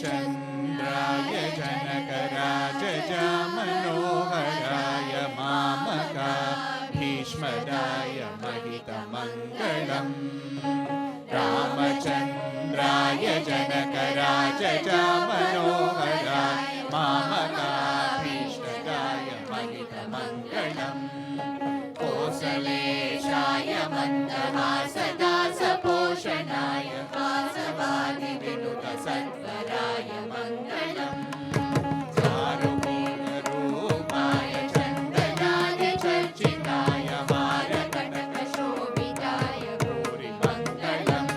रामचन्द्राय जनकराजजामनोहराय मामका भीष्मदाय महितमङ्गलम् रामचन्द्राय जनकराजजामनोहराय मामका भीष्मदाय महितमङ्गलम् कोसलेशाय मन्दहासदासपोषणाय वासवादिविनुतसत्वराय Mangalam चारुपूर्णरूपाय चन्दनादिचर्चिताय हारकटकशोभिताय भूरिमङ्गलम्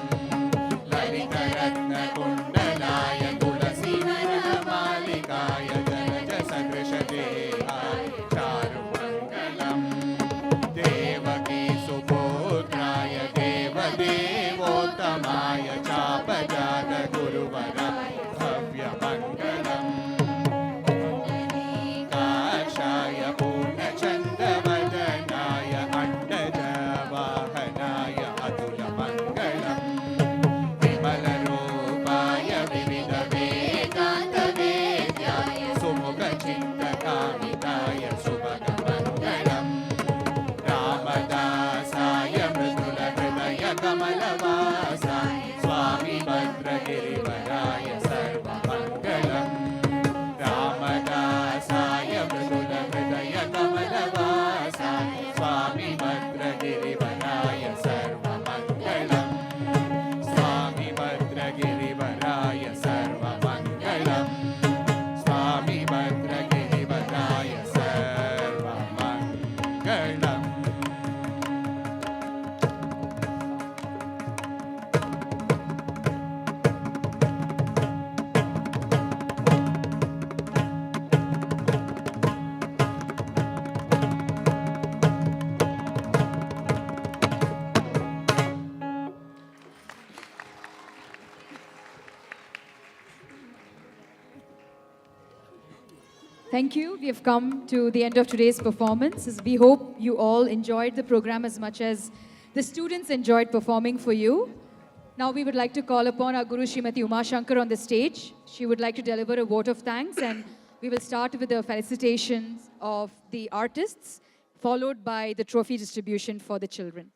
ललितरत्नकुण्डलाय तुलसीवनमालिकाय जलजसदृशदेहाय चारुमङ्गलम् Devaki सुपुत्राय देवदेवोत्तमाय चापजात गुरुवराय भव्यमङ्गलम् काक्षाय पूर्णचन्द्रवदनाय अण्डजवाहनाय अतुलमङ्गलम् विमलरूपाय विविधवेदान्तवेद्याय सुमुखचिन्तकामिताय सुभगमङ्गलम् रामदासाय मृदुलहृदय कमलवासाय Swami भद्रगिरिवराय सर्वमङ्गलम् रामदासाय मृदुलहृदय कमलवासाय Swami भद्रगिरिवराय सर्वमङ्गलम् Swami भद्रगिरिवराय सर्वमङ्गलम् Swami भद्रगिरिवराय सर्वमङ्गलम् Thank you. We have come to the end of today's performance. We hope you all enjoyed the program as much as the students enjoyed performing for you. Now we would like to call upon our Guru Srimati Uma Shankar on the stage. She would like to deliver a vote of thanks, and we will start with the felicitations of the artists, followed by the trophy distribution for the children.